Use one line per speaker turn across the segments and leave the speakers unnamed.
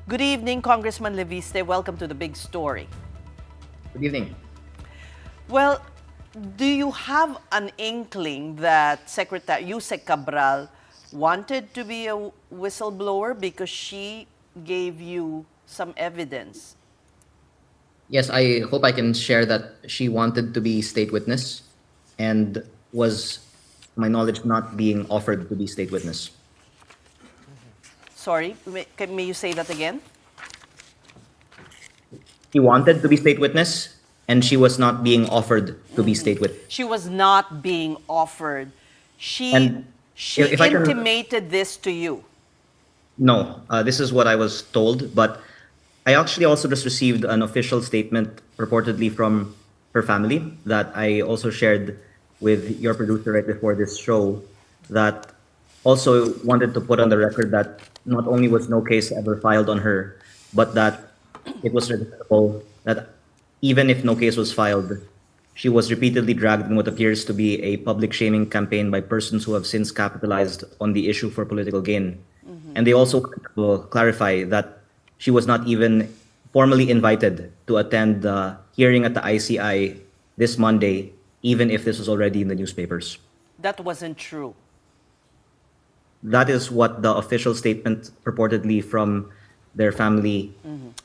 Good evening, Congressman Leviste. Welcome to the big story.
Good evening.
Well, do you have an inkling that Secretary Yusek Cabral wanted to be a whistleblower because she gave you some evidence?
Yes, I hope I can share that she wanted to be state witness and was, to my knowledge, not being offered to be state witness.
Sorry, may you say that again?
She wanted to be state witness and she was not being offered to be state witness.
She was not being offered. She
And
she
if I can,
intimated this to you.
no, this is what I was told, but I actually also just received an official statement purportedly from her family that I also shared with your producer right before this show, that also wanted to put on the record that not only was no case ever filed on her, but that it was regrettable that even if no case was filed, she was repeatedly dragged in what appears to be a public shaming campaign by persons who have since capitalized on the issue for political gain. And they also wanted to clarify that she was not even formally invited to attend the hearing at the ICI this Monday, even if this was already in the newspapers.
That wasn't true.
That is what the official statement purportedly from their family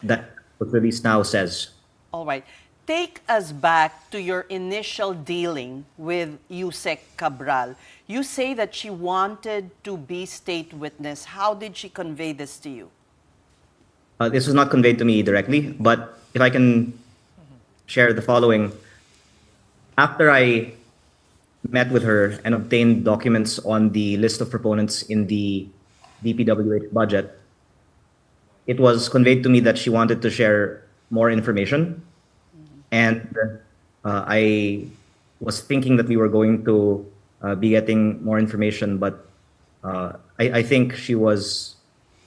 that was released now says.
All right. Take us back to your initial dealing with Yusek Cabral. You say that she wanted to be state witness. How did she convey this to you?
This was not conveyed to me directly, but if I can share the following. After I met with her and obtained documents on the list of proponents in the DPWH budget, it was conveyed to me that she wanted to share more information. And I was thinking that we were going to be getting more information, but I think she was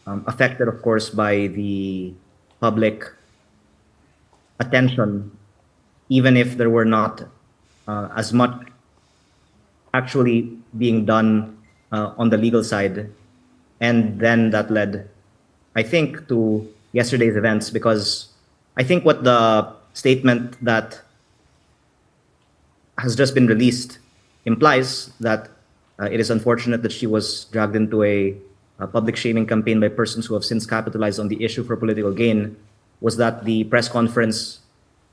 affected, of course, by the public attention, even if there were not as much actually being done on the legal side. And then that led, I think, to yesterday's events, because I think what the statement that has just been released implies that it is unfortunate that she was dragged into a public shaming campaign by persons who have since capitalized on the issue for political gain, was that the press conference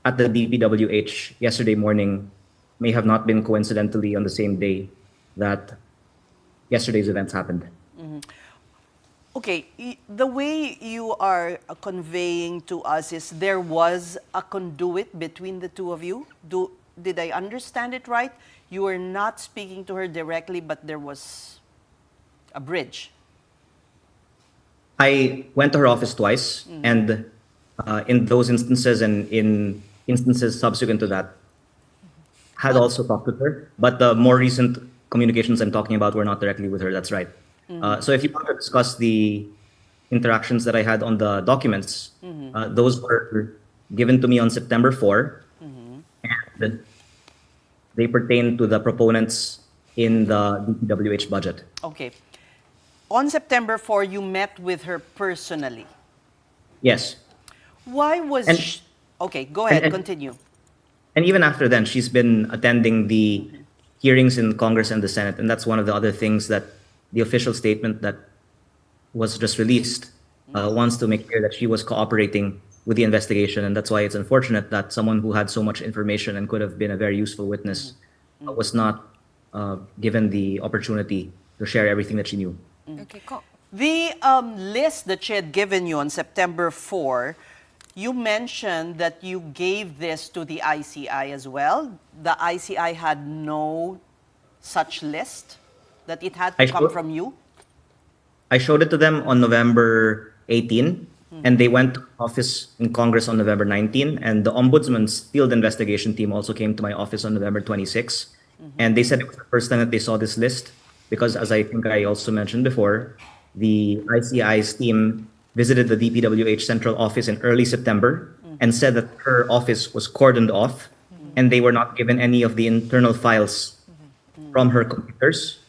at the DPWH yesterday morning may have not been coincidentally on the same day that yesterday's events happened.
Okay, the way you are conveying to us is there was a conduit between the two of you. Did I understand it right? You were not speaking to her directly, but there was a bridge.
I went to her office twice, and in those instances and in instances subsequent to that, had also talked with her. But the more recent communications I'm talking about were not directly with her. That's right. So if you want to discuss the interactions that I had on the documents, those were given to me on September 4, and they pertain to the proponents in the DPWH budget.
Okay. On September 4, you met with her personally.
Yes.
Why was
And-
she... Okay, go ahead,
and-
continue.
And even after then, she's been attending the hearings in Congress and the Senate. And that's one of the other things that the official statement that was just released wants to make clear, that she was cooperating with the investigation. And that's why it's unfortunate that someone who had so much information and could have been a very useful witness was not given the opportunity to share everything that she knew.
Okay, cool.
The list that she had given you on September 4, you mentioned that you gave this to the ICI as well. The ICI had no such list, that it had to come from you?
I showed it to them on November 18, and they went to office in Congress on November 19, and the Ombudsman's field investigation team also came to my office on November 26, and they said it was the first time that they saw this list, because as I think I also mentioned before, the ICI's team visited the DPWH central office in early September and said that her office was cordoned off and they were not given any of the internal files from her computers.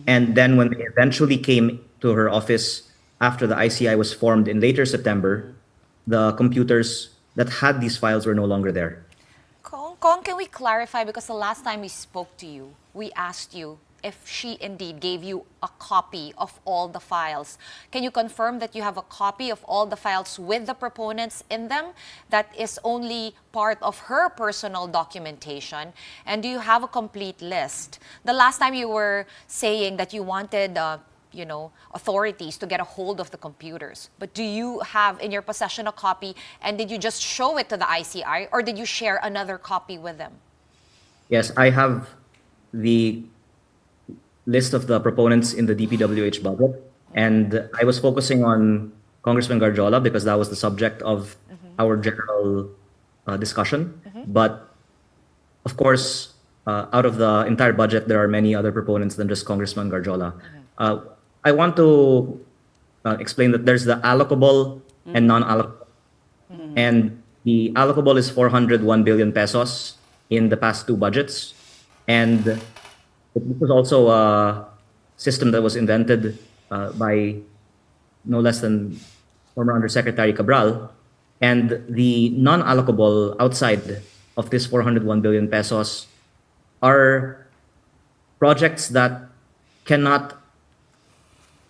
And then when they eventually came to her office after the ICI was formed in later September, the computers that had these files were no longer there.
Kong, can we clarify? Because the last time we spoke to you, we asked you if she indeed gave you a copy of all the files. Can you confirm that you have a copy of all the files with the proponents in them? That is only part of her personal documentation. And do you have a complete list? The last time you were saying that you wanted authorities to get a hold of the computers. But do you have in your possession a copy, and did you just show it to the ICI, or did you share another copy with them?
Yes, I have the list of the proponents in the DPWH budget, and I was focusing on Congressman Garjola because that was the subject of our general discussion. But of course, out of the entire budget, there are many other proponents than just Congressman Garjola. I want to explain that there's the allocable and non-allocable. And the allocable is 401 billion pesos in the past two budgets. And this was also a system that was invented by no less than former Undersecretary Cabral. And the non-allocable outside of this 401 billion pesos are projects that cannot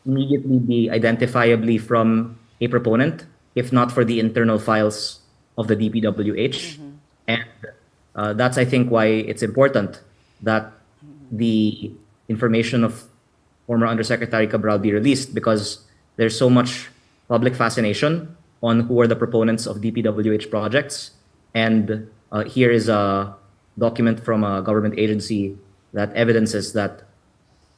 immediately be identifiably from a proponent, if not for the internal files of the DPWH. And that's, I think, why it's important that the information of former Undersecretary Cabral be released, because there's so much public fascination on who are the proponents of DPWH projects. And here is a document from a government agency that evidences that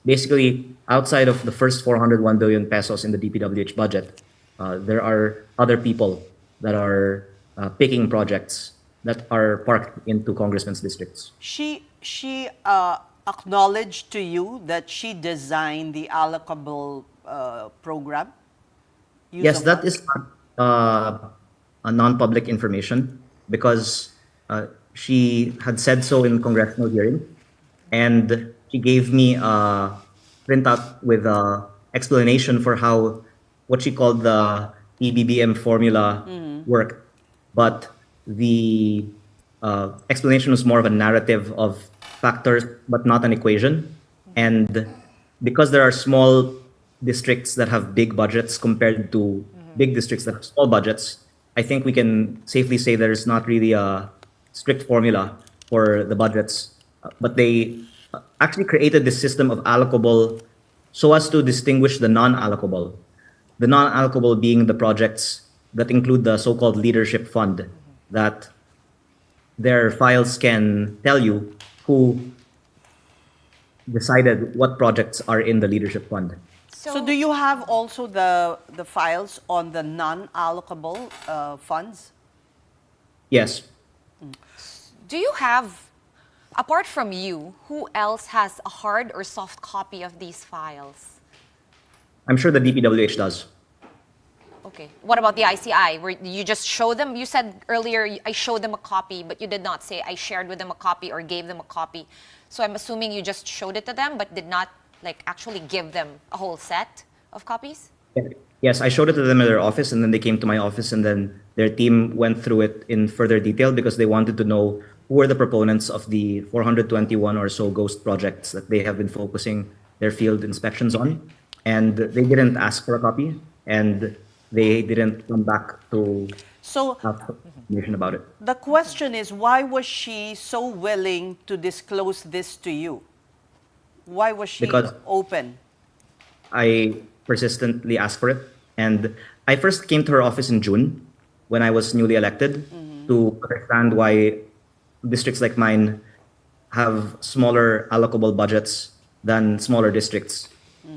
basically, outside of the first 401 billion pesos in the DPWH budget, there are other people that are picking projects that are parked into congressmen's districts.
She acknowledged to you that she designed the allocable program?
Yes, that is a non-public information because she had said so in congressional hearing, and she gave me a printout with an explanation for how what she called the EBBM formula worked. But the explanation was more of a narrative of factors, but not an equation. And because there are small districts that have big budgets compared to big districts that have small budgets, I think we can safely say there's not really a strict formula for the budgets. But they actually created this system of allocable so as to distinguish the non-allocable. The non-allocable being the projects that include the so-called leadership fund, that their files can tell you who decided what projects are in the leadership fund.
So do you have also the files on the non-allocable funds?
Yes.
Do you have, apart from you, who else has a hard or soft copy of these files?
I'm sure the DPWH does.
Okay. What about the ICI? Where you just show them? You said earlier, I showed them a copy, but you did not say I shared with them a copy or gave them a copy. So I'm assuming you just showed it to them, but did not actually give them a whole set of copies?
Yes, I showed it to them at their office, and then they came to my office, and then their team went through it in further detail because they wanted to know who were the proponents of the 421 or so ghost projects that they have been focusing their field inspections on. And they didn't ask for a copy, and they didn't come back to have information about it.
The question is, why was she so willing to disclose this to you? Why was she
Because
open?
I persistently asked for it. And I first came to her office in June when I was newly elected to understand why districts like mine have smaller allocable budgets than smaller districts.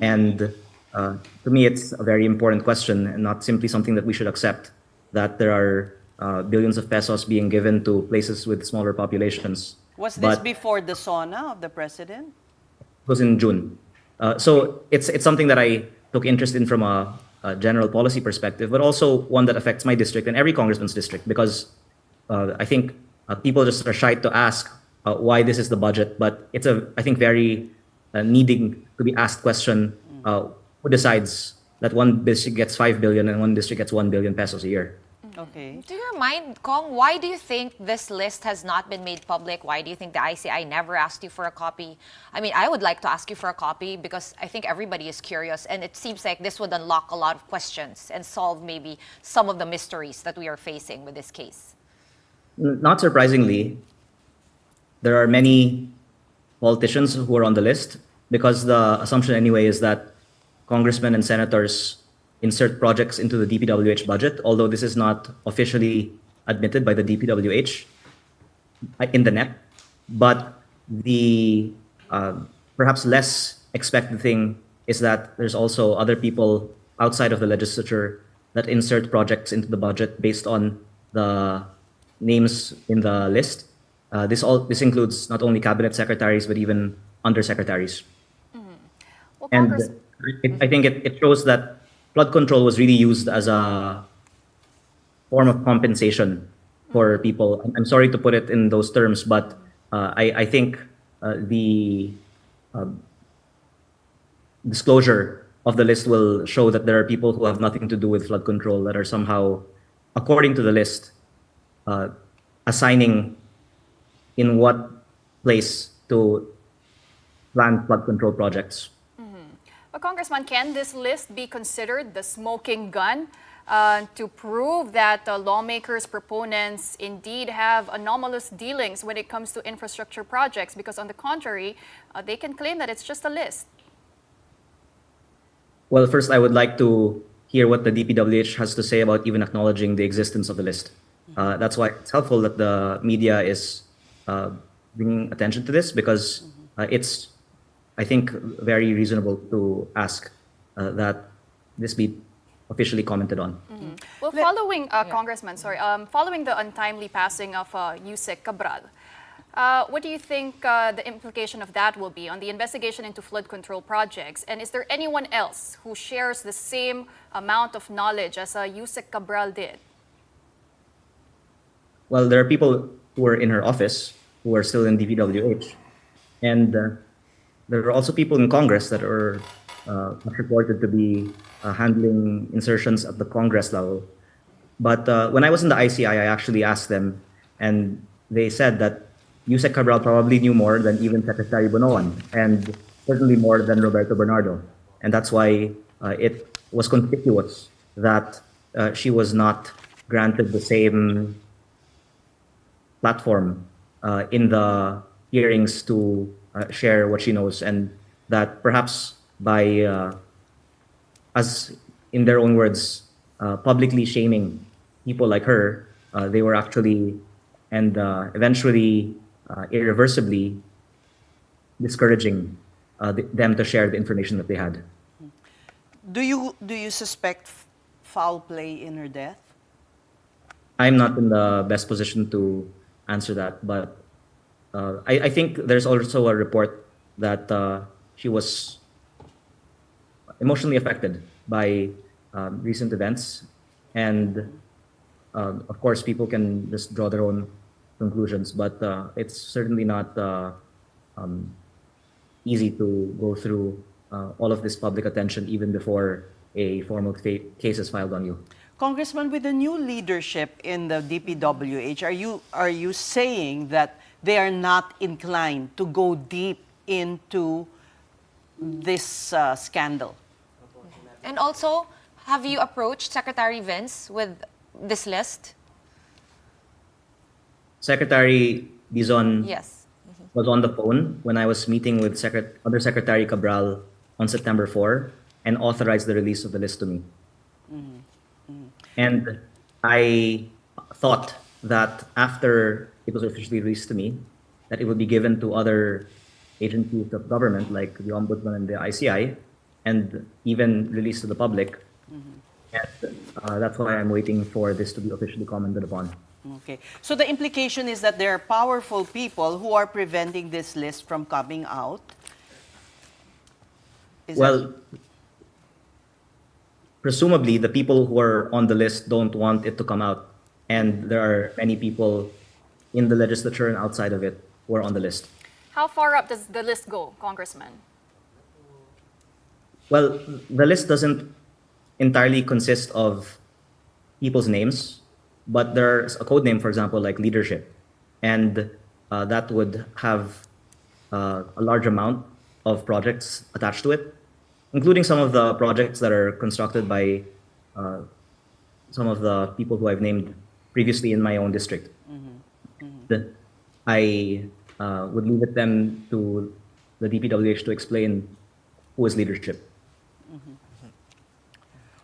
And to me, it's a very important question and not simply something that we should accept, that there are billions of pesos being given to places with smaller populations.
Was this before the SONA of the president?
It was in June. So it's something that I took interest in from a general policy perspective, but also one that affects my district and every congressman's district, because I think people just are shy to ask why this is the budget, but it's a, I think, very needing to be asked question, who decides that one district gets 5 billion and one district gets 1 billion pesos a year.
Okay.
To your mind, Kong, why do you think this list has not been made public? Why do you think the ICI never asked you for a copy? I mean, I would like to ask you for a copy because I think everybody is curious, and it seems like this would unlock a lot of questions and solve maybe some of the mysteries that we are facing with this case.
Not surprisingly, there are many politicians who are on the list because the assumption anyway is that congressmen and senators insert projects into the DPWH budget, although this is not officially admitted by the DPWH in the net. But the perhaps less expected thing is that there's also other people outside of the legislature that insert projects into the budget based on the names in the list. This includes not only cabinet secretaries but even undersecretaries.
Well,
And
Congress,
I think it shows that flood control was really used as a form of compensation for people. I'm sorry to put it in those terms, but I think the disclosure of the list will show that there are people who have nothing to do with flood control that are somehow, according to the list, assigning in what place to plan flood control projects.
but Congressman, can this list be considered the smoking gun to prove that lawmakers, proponents indeed have anomalous dealings when it comes to infrastructure projects? Because on the contrary, they can claim that it's just a list.
Well, first, I would like to hear what the DPWH has to say about even acknowledging the existence of the list. That's why it's helpful that the media is bringing attention to this because it's, I think, very reasonable to ask that this be officially commented on.
Well, following, Congressman, following the untimely passing of Yusek Cabral, what do you think the implication of that will be on the investigation into flood control projects? And is there anyone else who shares the same amount of knowledge as Yusek Cabral did?
Well, there are people who are in her office who are still in DPWH. And there are also people in Congress that are reported to be handling insertions at the Congress level. But when I was in the ICI, I actually asked them, and they said that Yusek Cabral probably knew more than even Secretary Bonoan, and certainly more than Roberto Bernardo. And that's why it was conspicuous that she was not granted the same platform in the hearings to share what she knows, and that perhaps by, as in their own words, publicly shaming people like her, they were actually and eventually irreversibly discouraging them to share the information that they had.
Do you suspect foul play in her death?
I'm not in the best position to answer that, but I think there's also a report that she was emotionally affected by recent events, and of course people can just draw their own conclusions, but it's certainly not easy to go through all of this public attention even before a formal case is filed on you.
Congressman, with the new leadership in the DPWH, are you saying that they are not inclined to go deep into this scandal?
And also, have you approached Secretary Vince with this list?
Secretary Dizon
Yes.
was on the phone when I was meeting with Undersecretary Cabral on September 4 and authorized the release of the list to me. And I thought that after it was officially released to me, that it would be given to other agencies of government like the Ombudsman and the ICI, and even released to the public. And that's why I'm waiting for this to be officially commented upon.
Okay. So the implication is that there are powerful people who are preventing this list from coming out? Is
Well, presumably the people who are on the list don't want it to come out. And there are many people in the legislature and outside of it who are on the list.
How far up does the list go, Congressman?
Well, the list doesn't entirely consist of people's names, but there's a code name, for example, like leadership, and that would have a large amount of projects attached to it, including some of the projects that are constructed by uh, some of the people who I've named previously in my own district. I would leave it then to the DPWH to explain who is leadership.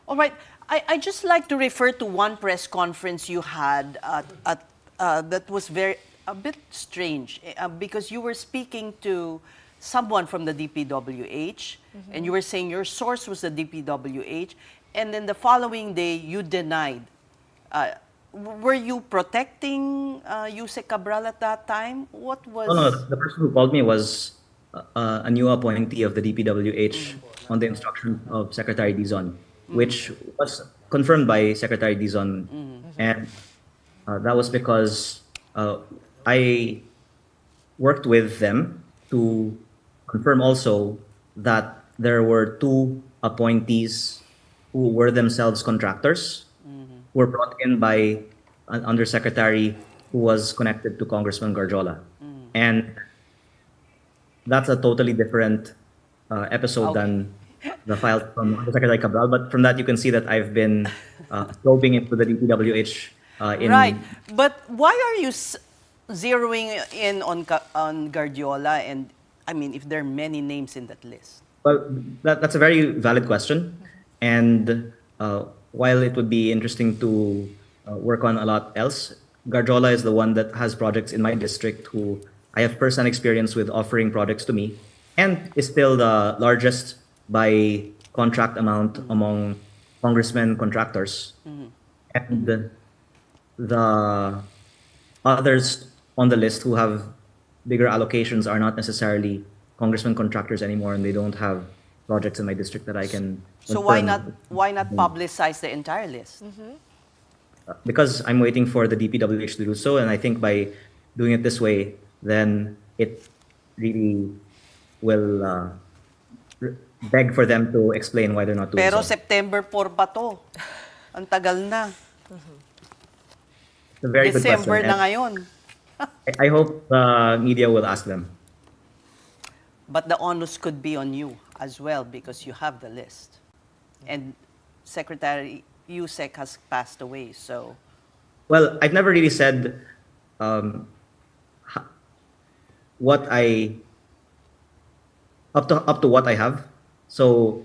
All right. I just like to refer to one press conference you had that was a bit strange because you were speaking to someone from the DPWH and you were saying your source was the DPWH, and then the following day you denied. Were you protecting Yusek Cabral at that time? What
Oh no,
was?
the person who called me was a new appointee of the DPWH on the instruction of Secretary Dizon, which was confirmed by Secretary Dizon, and that was because I worked with them to confirm also that there were two appointees who were themselves contractors who were brought in by an undersecretary who was connected to Congressman Garjola. And that's a totally different episode
Okay.
than the files from Undersecretary Cabral. But from that, you can see that I've been probing into the DPWH
Right.
in.
But why are you zeroing in on on Guardiola? And I mean, if there are many names in that list.
Well, that's a very valid question. And while it would be interesting to work on a lot else, Garjola is the one that has projects in my district who I have first-hand experience with offering projects to me, and is still the largest by contract amount among congressmen contractors. And the others on the list who have bigger allocations are not necessarily congressman contractors anymore, and they don't have projects in my district that I can
So
confirm.
why not publicize the entire list?
Because I'm waiting for the DPWH to do so, and I think by doing it this way, then it really will beg for them to explain why they're not doing
Pero
so.
September 4 pa to. Ang tagal na.
It's a very good question,
December na
and
ngayon.
I hope the media will ask them.
But the onus could be on you as well because you have the list. And Secretary Yusek has passed away, so
Well, I've never really said um, what I up to what I have. So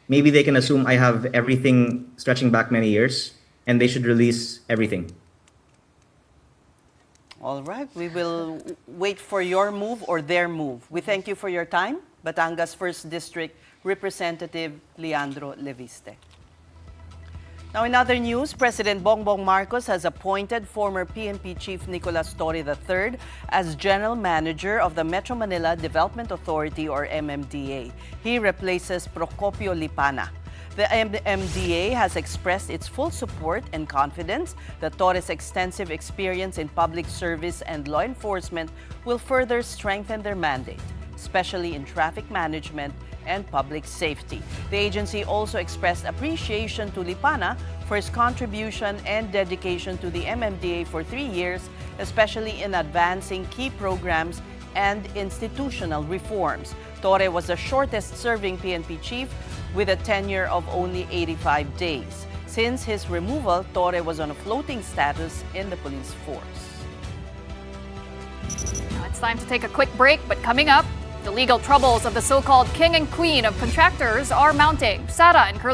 maybe they can assume I have everything stretching back many years, and they should release everything.
all right. We will wait for your move or their move. We thank you for your time. Batangas 1st District Representative Leandro Leviste. Now, in other news, President Bongbong Marcos has appointed former PNP Chief Nicolas Torre III as General Manager of the Metro Manila Development Authority, or MMDA. He replaces Procopio Lipana. The MMDA has expressed its full support and confidence that Torres' extensive experience in public service and law enforcement will further strengthen their mandate, especially in traffic management and public safety. The agency also expressed appreciation to Lipana for his contribution and dedication to the MMDA for 3 years, especially in advancing key programs and institutional reforms. Torre was the shortest-serving PNP chief with a tenure of only 85 days. Since his removal, Torre was on a floating status in the police force.
Now it's time to take a quick break, but coming up, the legal troubles of the so-called king and queen of contractors are mounting. Sara and Curly.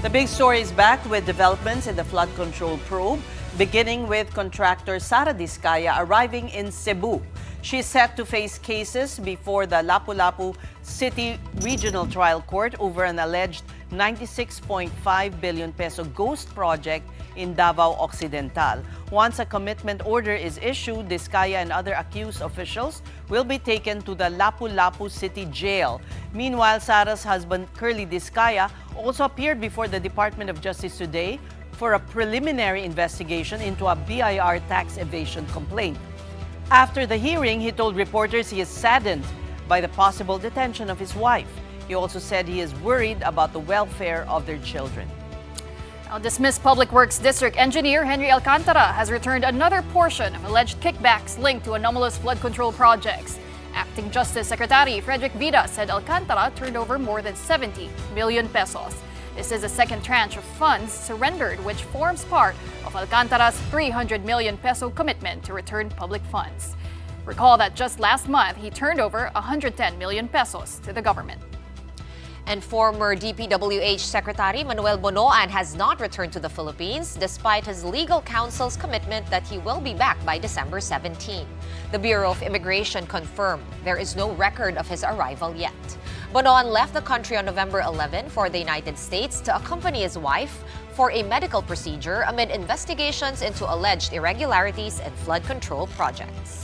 The big story is back with developments in the flood control probe, beginning with contractor Sara Diskaya arriving in Cebu. She's set to face cases before the Lapu-Lapu City Regional Trial Court over an alleged 96.5 billion peso ghost project in Davao Occidental. Once a commitment order is issued, Diskaya and other accused officials will be taken to the Lapu-Lapu City Jail. Meanwhile, Sara's husband, Curly Diskaya, also appeared before the Department of Justice today for a preliminary investigation into a BIR tax evasion complaint. After the hearing, he told reporters he is saddened by the possible detention of his wife. He also said he is worried about the welfare of their children.
Now, dismissed Public Works District Engineer Henry Alcantara has returned another portion of alleged kickbacks linked to anomalous flood control projects. Acting Justice Secretary Frederick Vida said Alcantara turned over more than 70 million pesos. This is the second tranche of funds surrendered, which forms part of Alcantara's 300 million peso commitment to return public funds. Recall that just last month, he turned over 110 million pesos to the government.
And former DPWH Secretary Manuel Bonoan has not returned to the Philippines despite his legal counsel's commitment that he will be back by December 17. The Bureau of Immigration confirmed there is no record of his arrival yet. Bonoan left the country on November 11 for the United States to accompany his wife for a medical procedure amid investigations into alleged irregularities in flood control projects.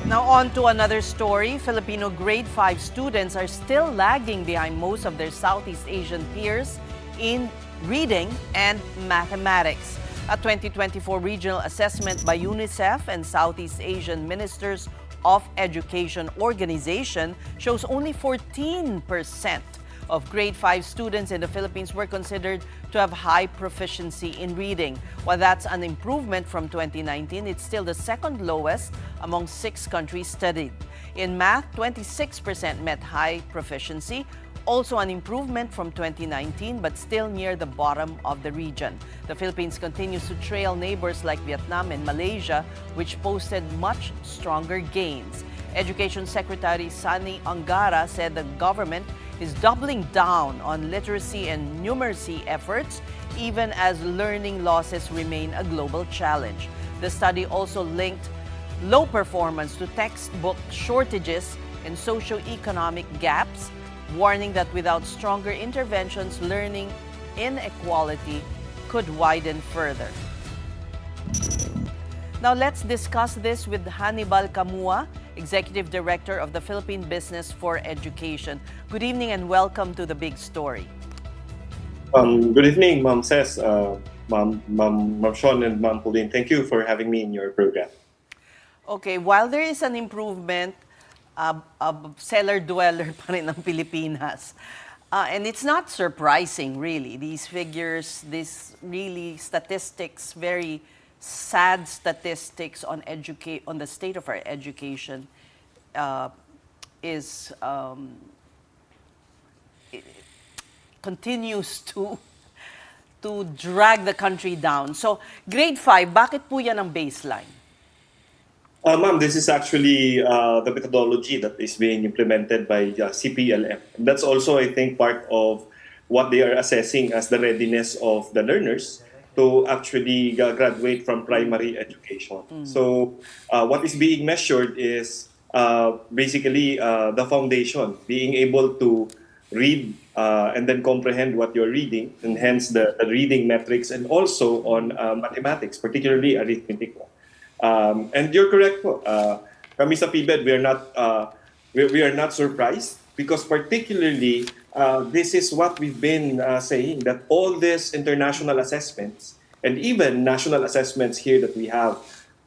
Now on to another story. Filipino grade 5 students are still lagging behind most of their Southeast Asian peers in reading and mathematics. A 2024 regional assessment by UNICEF and Southeast Asian Ministers of Education organization shows only 14% of grade 5 students in the Philippines were considered to have high proficiency in reading. While that's an improvement from 2019, it's still the second lowest among 6 countries studied. In math, 26% met high proficiency, also an improvement from 2019 but still near the bottom of the region. The Philippines continues to trail neighbors like Vietnam and Malaysia, which posted much stronger gains. Education Secretary Sani Angara said the government is doubling down on literacy and numeracy efforts, even as learning losses remain a global challenge. The study also linked low performance to textbook shortages and socioeconomic gaps, warning that without stronger interventions, learning inequality could widen further. Now let's discuss this with Hannibal Camua, Executive Director of the Philippine Business for Education. Good evening and welcome to The Big Story.
Good evening, Ma'am Ses, Ma'am Sean, and Ma'am Pauline. Thank you for having me in your program.
Okay, while there is an improvement, cellar-dweller pa rin ang Pilipinas. And it's not surprising, really. These figures, these really statistics, very sad statistics on the state of our education continues to drag the country down. So, grade 5, bakit po yan ang baseline?
Ma'am, this is actually the methodology that is being implemented by CPLM. That's also, I think, part of what they are assessing as the readiness of the learners to actually graduate from primary education. So what is being measured is basically the foundation, being able to read and then comprehend what you're reading, and hence the reading metrics, and also on mathematics, particularly arithmetic. And you're correct po. Kami sa PBED, we are not surprised because particularly this is what we've been saying, that all these international assessments and even national assessments here that we have,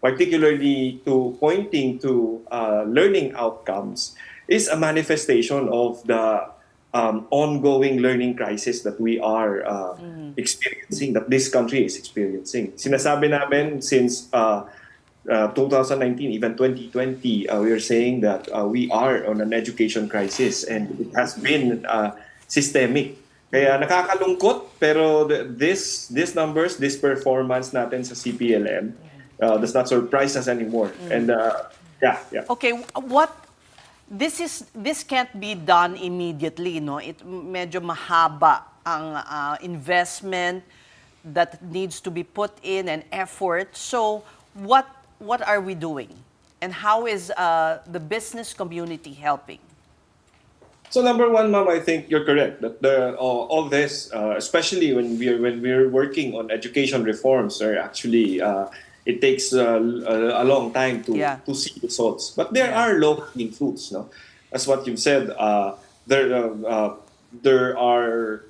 particularly to pointing to learning outcomes, is a manifestation of the ongoing learning crisis that we are experiencing, that this country is experiencing. Sinasabi namin since 2019, even 2020, we are saying that we are on an education crisis and it has been systemic. Kaya nakakalungkot, pero these numbers, this performance natin sa CPLM does not surprise us anymore. And yeah.
Okay, this can't be done immediately, no? It medyo mahaba ang investment that needs to be put in and effort. So what are we doing? And how is the business community helping?
So number one, ma'am, I think you're correct that all this, especially when we're working on education reforms, are actually it takes a long time
Yeah.
to see results. But there
Yeah.
are low-hanging fruits, no? As what you've said, there are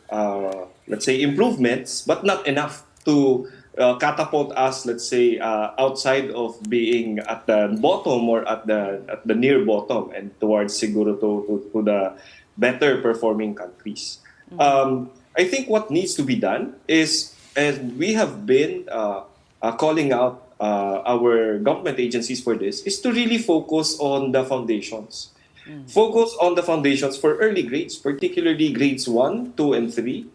let's say improvements, but not enough to catapult us, let's say, outside of being at the bottom or at the near bottom and towards siguro to the better performing countries. I think what needs to be done is, as we have been calling out our government agencies for this, is to really focus on the foundations. Focus on the foundations for early grades, particularly grades 1, 2, and 3.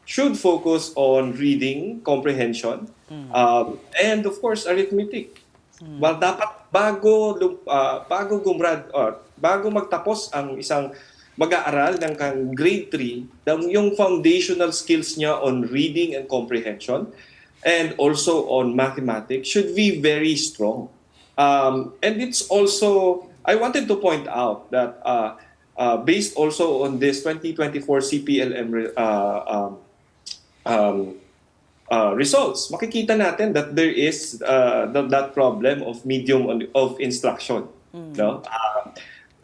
Should focus on reading, comprehension, and of course, arithmetic. Well, dapat bago magtapos ang isang mag-aaral ng grade 3, yung foundational skills niya on reading and comprehension and also on mathematics should be very strong. And it's also, I wanted to point out that based also on this 2024 CPLM results, makikita natin that there is that problem of medium of instruction. No?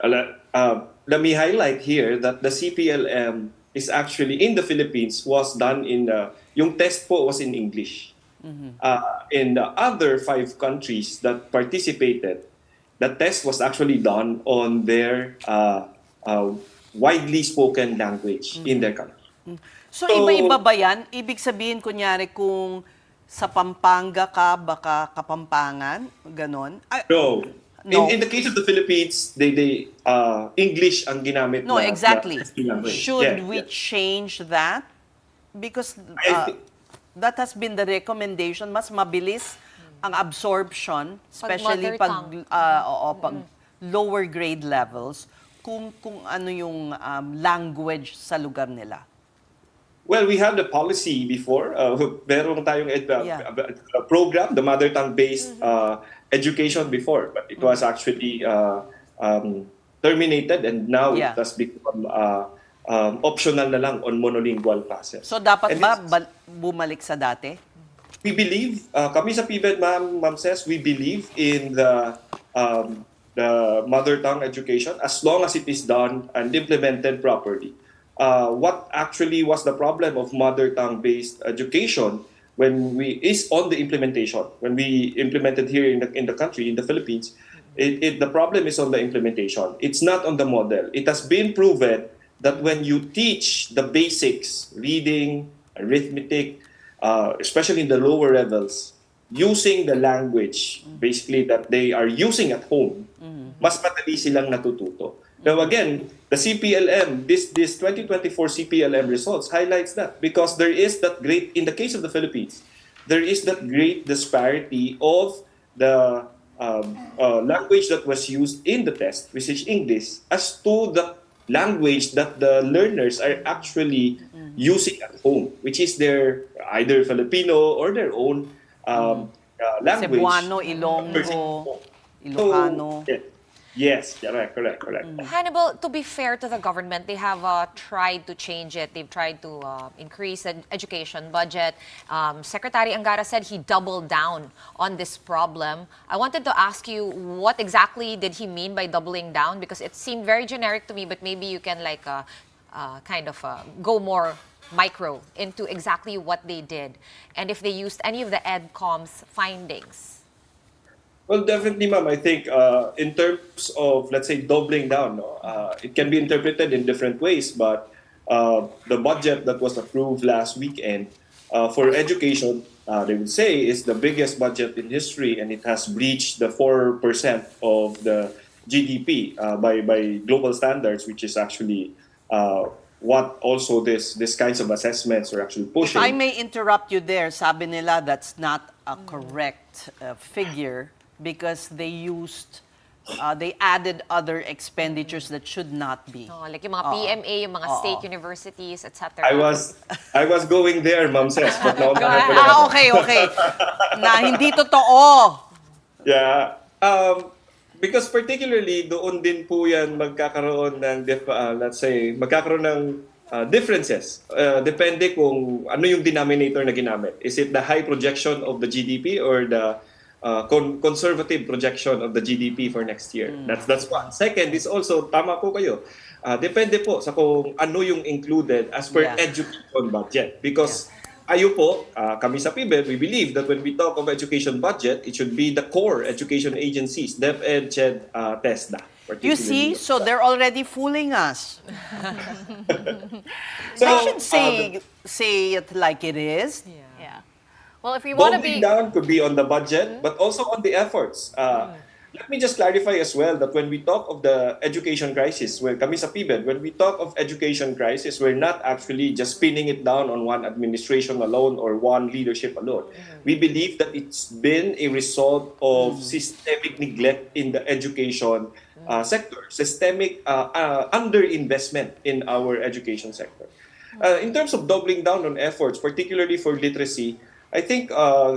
Let me highlight here that the CPLM is actually in the Philippines was done yung test po was in English. In the other 5 countries that participated, the test was actually done on their widely spoken language in their country.
So iba-iba ba yan? Ibig sabihin, kunyari, kung sa Pampanga ka, baka Kapampangan, ganon?
No.
No.
In the case of the Philippines, they English ang ginamit
No, exactly.
language.
Should
Yeah,
we
yeah.
change that? Because
I thi-
that has been the recommendation. Mas mabilis ang absorption, especially
mother
pag,
tongue.
pag lower grade levels, kung ano yung language sa lugar nila.
Well, we had the policy before. Meron tayong
Yeah.
program, the mother tongue-based education before, but it was actually terminated, and now
Yeah.
it has become optional na lang on monolingual classes.
So dapat
And
ba
this-
bumalik sa dati?
we believe, kami sa PBED, ma'am says, we believe in the mother tongue education as long as it is done and implemented properly. What actually was the problem of mother tongue based education is on the implementation. When we implemented here in the country, in the Philippines, the problem is on the implementation. It's not on the model. It has been proven that when you teach the basics, reading, arithmetic, especially in the lower levels, using the language basically that they are using at home, mas madali silang natututo. Now again, the CPLM, this 2024 CPLM results highlights that, because there is that great, in the case of the Philippines, there is that great disparity of the language that was used in the test, which is English, as to the language that the learners are actually using at home, which is their either Filipino or their own language.
Cebuano, Ilonggo, Ilocano.
So, yes, correct.
Hannibal, to be fair to the government, they have tried to change it. They've tried to increase the education budget. Secretary Angara said he doubled down on this problem. I wanted to ask you, what exactly did he mean by doubling down? Because it seemed very generic to me, but maybe you can go more micro into exactly what they did and if they used any of the EDCOM's findings.
Well, definitely, ma'am. I think in terms of, let's say, doubling down, it can be interpreted in different ways. But the budget that was approved last weekend for education, they would say, is the biggest budget in history, and it has breached the 4% of the GDP by global standards, which is actually what also this kinds of assessments are actually
If
pushing.
I may interrupt you there, sabi nila that's not a correct figure because they used they added other expenditures that should not be.
Oh, like yung mga PMA, yung mga state universities, etc.
I was going there, Ma'am Ses, but naunahan ko lang.
Okay. Na hindi totoo.
Yeah. Because particularly doon din po yan magkakaroon ng let's say magkakaroon ng differences. Depende kung ano yung denominator na ginamit. Is it the high projection of the GDP or the conservative projection of the GDP for next year? That's one. Second is also, tama po kayo. Depende po sa kung ano yung included as per education budget. Because ayo po, kami sa PIBED, we believe that when we talk of education budget, it should be the core education agencies, DepEd, CHED, TESDA.
You see, so they're already fooling us.
So,
They should say it like it is.
Yeah. Well, if we want to
doubling
be...
down could be on the budget, but also on the efforts. Let me just clarify as well that when we talk of the education crisis, well, kami sa PIBED, when we talk of education crisis, we're not actually just pinning it down on one administration alone or one leadership alone. We believe that it's been a result of systemic neglect in the education sector, systemic underinvestment in our education sector. In terms of doubling down on efforts, particularly for literacy, I think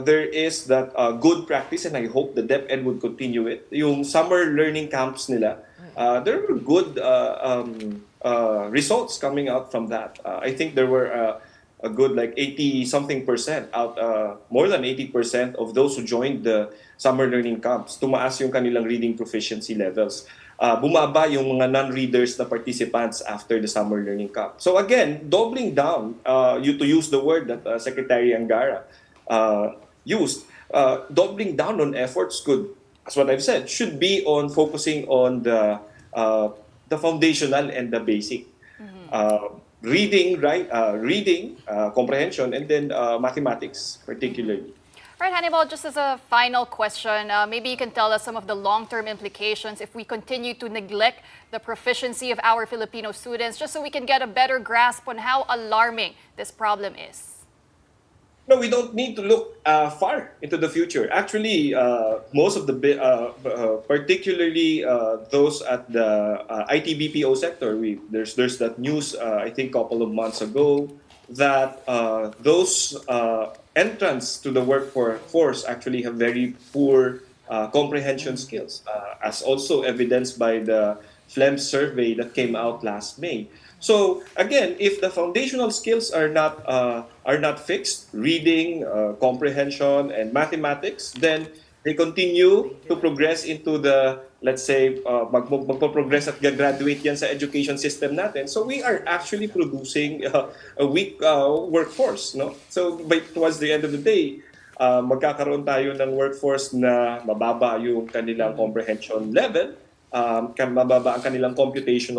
there is that good practice, and I hope the DepEd would continue it. Yung summer learning camps nila, there were good results coming out from that. I think there were a good like 80-something% out, more than 80% of those who joined the summer learning camps, tumaas yung kanilang reading proficiency levels. Bumaba yung mga non-readers na participants after the summer learning camp. So again, doubling down, to use the word that Secretary Angara used, doubling down on efforts could, as what I've said, should be on focusing on the foundational and the basic. Reading, comprehension, and then mathematics particularly.
All right, Hannibal, just as a final question, maybe you can tell us some of the long-term implications if we continue to neglect the proficiency of our Filipino students, just so we can get a better grasp on how alarming this problem is.
No, we don't need to look far into the future. Actually, most of the, particularly those at the IT-BPO sector, there's that news, I think a couple of months ago, that those entrants to the workforce actually have very poor comprehension skills, as also evidenced by the FLEM survey that came out last May. So again, if the foundational skills are not fixed, reading, comprehension, and mathematics, then they continue to progress into the, let's say, magpo-progress at gagraduate yan sa education system natin. So we are actually producing a weak workforce, no? So towards the end of the day, magkakaroon tayo ng workforce na mababa yung kanilang comprehension level, mababa ang kanilang computation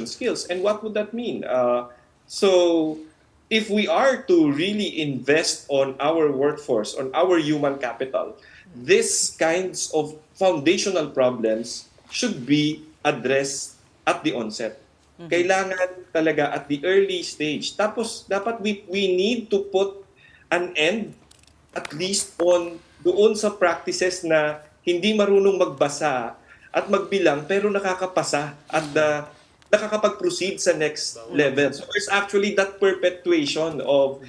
skills. And what would that mean? So if we are to really invest on our workforce, on our human capital, these kinds of foundational problems should be addressed at the onset. Kailangan talaga at the early stage. Tapos dapat we need to put an end at least on doon sa practices na hindi marunong magbasa at magbilang pero nakakapasa at nakakapag-proceed sa next level. So there's actually that perpetuation of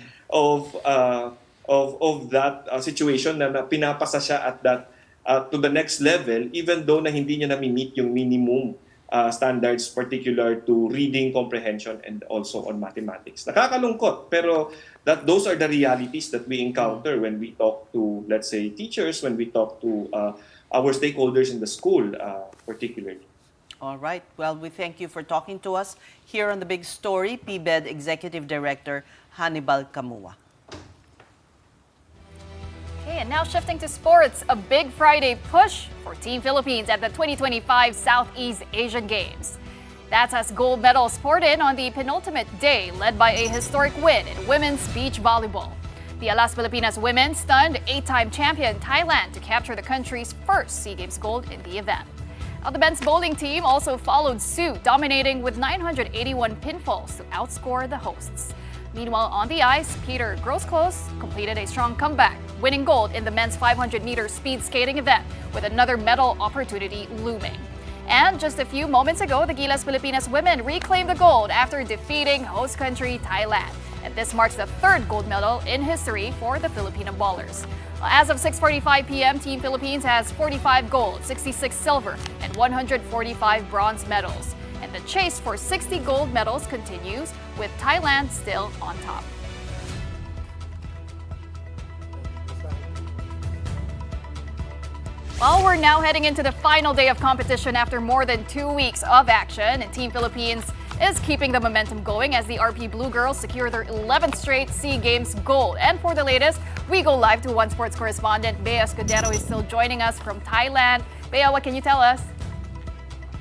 that situation na pinapasa siya at that to the next level even though na hindi niya nami-meet yung minimum standards particular to reading, comprehension, and also on mathematics. Nakakalungkot, pero those are the realities that we encounter when we talk to, let's say, teachers, when we talk to our stakeholders in the school, particularly.
All right. Well, we thank you for talking to us here on The Big Story, PIBED Executive Director Hannibal Camua.
Okay, and now shifting to sports, a big Friday push for Team Philippines at the 2025 Southeast Asian Games. That's as gold medals poured in on the penultimate day, led by a historic win in women's beach volleyball. The Alas Pilipinas women stunned 8-time champion Thailand to capture the country's first SEA Games gold in the event. Now, the men's bowling team also followed suit, dominating with 981 pinfalls to outscore the hosts. Meanwhile, on the ice, Peter Grosclose completed a strong comeback, winning gold in the men's 500-meter speed skating event with another medal opportunity looming. And just a few moments ago, the Gilas Pilipinas women reclaimed the gold after defeating host country Thailand. And this marks the third gold medal in history for the Filipino bowlers. As of 6:45 p.m., Team Philippines has 45 gold, 66 silver, and 145 bronze medals. And the chase for 60 gold medals continues, with Thailand still on top. Well, we're now heading into the final day of competition after more than 2 weeks of action, and Team Philippines is keeping the momentum going as the RP Blue Girls secure their 11th straight SEA Games gold. And for the latest, we go live to One Sports correspondent Bea Escudero is still joining us from Thailand. Bea, what can you tell us?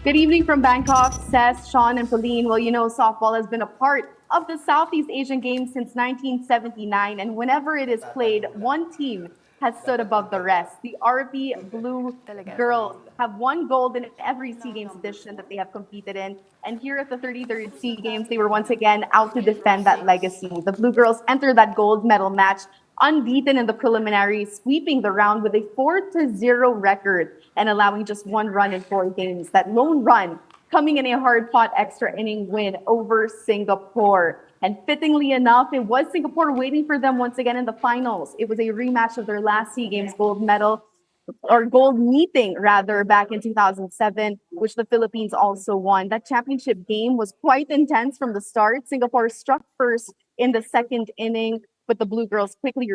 Good evening from Bangkok, Seth, Sean, and Pauline. Well, you know, softball has been a part of the Southeast Asian Games since 1979, and whenever it is played, one team has stood above the rest. The RP Blue Girls have won gold in every SEA Games edition that they have competed in. And here at the 33rd SEA Games, they were once again out to defend that legacy. The Blue Girls entered that gold medal match unbeaten in the preliminaries, sweeping the round with a 4-0 record and allowing just one run in 4 games. That lone run coming in a hard-fought extra inning win over Singapore. And fittingly enough, it was Singapore waiting for them once again in the finals. It was a rematch of their last SEA Games gold medal, or gold meeting rather, back in 2007, which the Philippines also won. That championship game was quite intense from the start. Singapore struck first in the second inning, but the Blue Girls quickly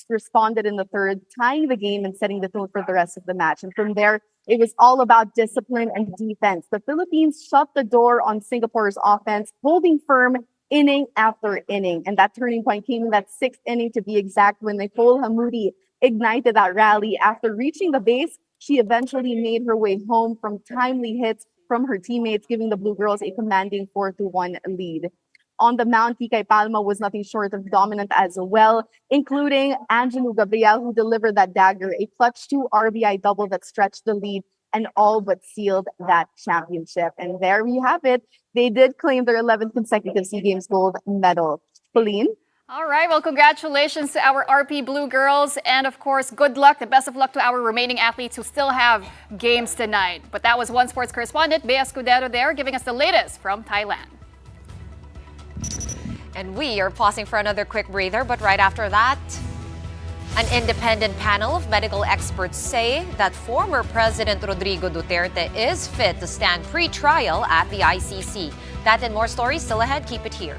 responded in the third, tying the game and setting the tone for the rest of the match. And from there, it was all about discipline and defense. The Philippines shut the door on Singapore's offense, holding firm inning after inning. And that turning point came in that 6th inning, to be exact, when Nicole Hamoudi ignited that rally. After reaching the base, she eventually made her way home from timely hits from her teammates, giving the Blue Girls a commanding 4-1 lead. On the mound, Kikay Palma was nothing short of dominant as well, including Angelo Gabriel, who delivered that dagger, a clutch 2 RBI double that stretched the lead and all but sealed that championship. And there we have it. They did claim their 11th consecutive SEA Games gold medal. Pauline?
All right, well, congratulations to our RP Blue Girls. And of course, good luck, the best of luck to our remaining athletes who still have games tonight. But that was One Sports correspondent Bea Escudero there, giving us the latest from Thailand.
And we are pausing for another quick breather, but right after that, an independent panel of medical experts say that former President Rodrigo Duterte is fit to stand pre-trial at the ICC. That and more stories still ahead. Keep it here.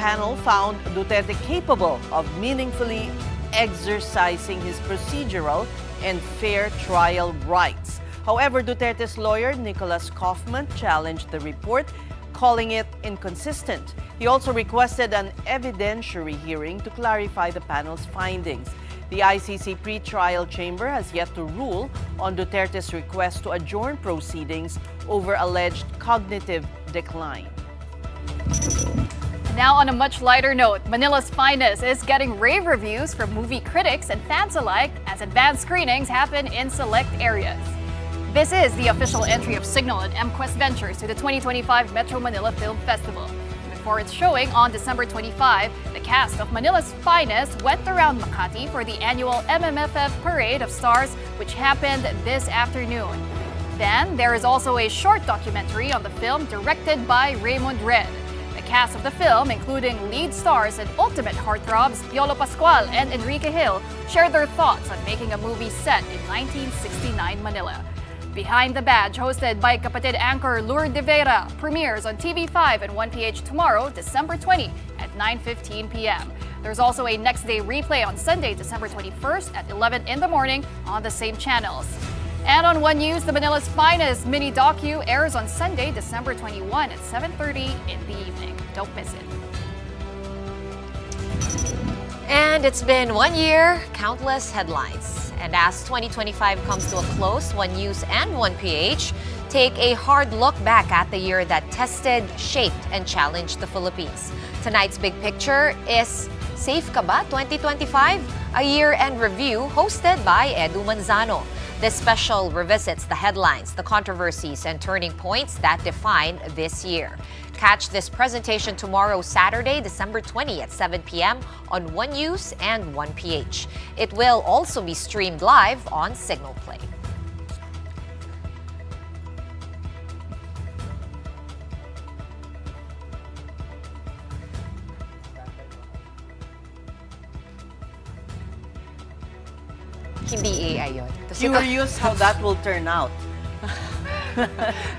panel found Duterte capable of meaningfully exercising his procedural and fair trial rights. However, Duterte's lawyer, Nicholas Kaufman, challenged the report, calling it inconsistent. He also requested an evidentiary hearing to clarify the panel's findings. The ICC pre-trial chamber has yet to rule on Duterte's request to adjourn proceedings over alleged cognitive decline.
Now, on a much lighter note, Manila's Finest is getting rave reviews from movie critics and fans alike as advanced screenings happen in select areas. This is the official entry of Signal and MQuest Ventures to the 2025 Metro Manila Film Festival. Before its showing on December 25, the cast of Manila's Finest went around Makati for the annual MMFF Parade of Stars, which happened this afternoon. Then, there is also a short documentary on the film directed by Raymond Red. The cast of the film, including lead stars and ultimate heartthrobs Piolo Pascual and Enrique Hill, shared their thoughts on making a movie set in 1969 Manila. Behind the Badge, hosted by Kapatid anchor Lourdes de Vera, premieres on TV5 and 1PH tomorrow, December 20 at 9:15 p.m. There's also a next day replay on Sunday, December 21st at 11 in the morning on the same channels. And on One News, the Manila's Finest mini docu airs on Sunday, December 21 at 7:30 in the evening. Don't miss it.
And it's been 1 year, countless headlines. And as 2025 comes to a close, One News and 1PH take a hard look back at the year that tested, shaped, and challenged the Philippines. Tonight's big picture is Safe Ka Ba 2025? A year-end review hosted by Edu Manzano. This special revisits the headlines, the controversies, and turning points that define this year. Catch this presentation tomorrow, Saturday, December 20 at 7 p.m. on One News and 1PH. It will also be streamed live on Signal Play. Hindi AI yun.
Curious how that will turn out.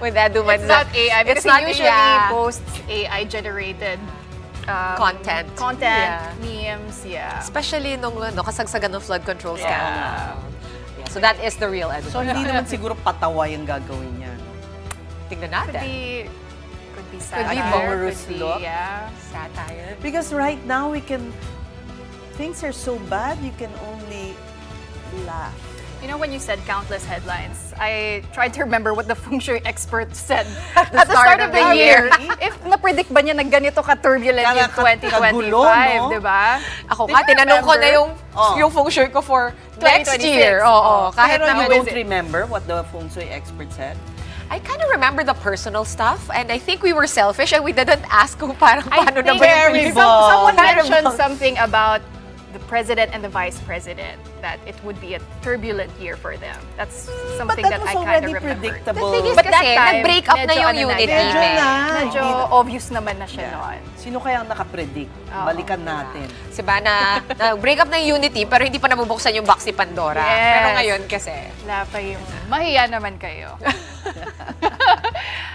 With Edu
It's
Manzano.
not AI because
It's not
he usually
AI.
posts AI-generated
Content.
content, memes, yeah.
Especially nung kasagsagan ng flood control
Yeah.
scandal. Yeah, so that is the real Edu
So hindi naman siguro patawa yung gagawin niya.
Tingnan
Could
natin.
be
Could be
satire,
humorous
could be,
look.
yeah.
Satire.
Because right now things are so bad, you can only laugh.
You know, when you said countless headlines, I tried to remember what the feng shui expert said at the start of the year. If na-predict ba niya na ganito ka-turbulent
Kaya
yung
kagulo,
2025,
no?
di ba?
Ako
Did
nga,
you
tinanong ko na
remember?
yung feng shui ko for next
2026.
year. Oo, kahit
Pero
na
you don't remember what the feng shui expert said?
I kind of remember the personal stuff, and I think we were selfish and we didn't ask kung parang paano na
think
ba yung
Very
someone
Very
mentioned
bad.
something about the president and the vice president, that it would be a turbulent year for them. That's something
But that
that
was
I kind
already
of remember.
predictable.
The thing is,
But
that
kasi,
time,
nag-break up na
medyo
yung
ano na
unity.
yan.
Medyo na.
Medyo
Hindi-
obvious naman na siya
Yeah.
noon.
Sino kaya ang nakapredict?
Oo.
Balikan natin.
Si Bana, break up ng Unity pero hindi pa nabubuksan yung box ni Pandora.
Yes.
Pero ngayon kasi,
Wala pa yung mahiya naman kayo.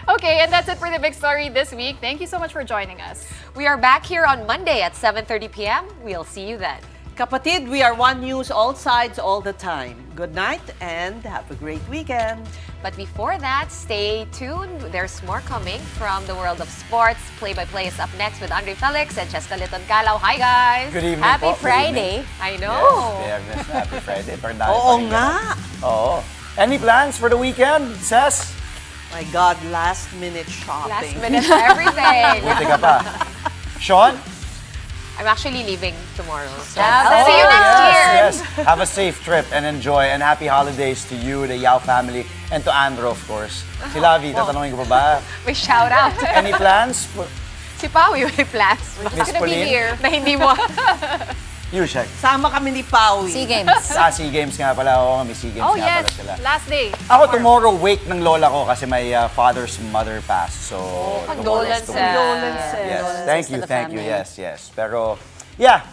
Okay, and that's it for the big story this week. Thank you so much for joining us.
we are back here on Monday at 7:30 p.m. We'll see you then.
Kapatid, we are One News, all sides, all the time. Good night and have a great weekend.
But before that, stay tuned. There's more coming from the world of sports. Play-by-play is up next with Andre Felix and Cheska Liton Calao. Hi, guys!
Good evening
Happy
po. Good
Friday!
evening.
I know!
Yes, happy Friday. Pero dahil
Oo
pa rin
nga.
yan. Oo. Any plans for the weekend, Ses?
My God, last minute shopping.
Last minute everything.
Buti ka pa. Sean?
I'm actually leaving tomorrow. So
I'll
I'll see you next year!
Yes. Have a safe trip and enjoy. And happy holidays to you, the Yao family, and to Andro, of course. Si Lavi, tatanungin ko pa ba?
May shout out.
Any plans?
Si Pawi may plans.
Miss
Gonna be
Pauline?
here.
Na hindi mo.
You, Shek.
Sama kami ni Pawi.
SEA Games.
SEA Games nga pala. Oo, may SEA Games
Oh
nga
yes,
pala sila.
last day.
Ako tomorrow, wake ng lola ko kasi my father's mother passed. So,
Condolences.
tomorrow is tomorrow.
Condolences.
Yes,
Condolences
thank
to
you,
the
thank you.
family.
Yes, yes. Pero, yeah,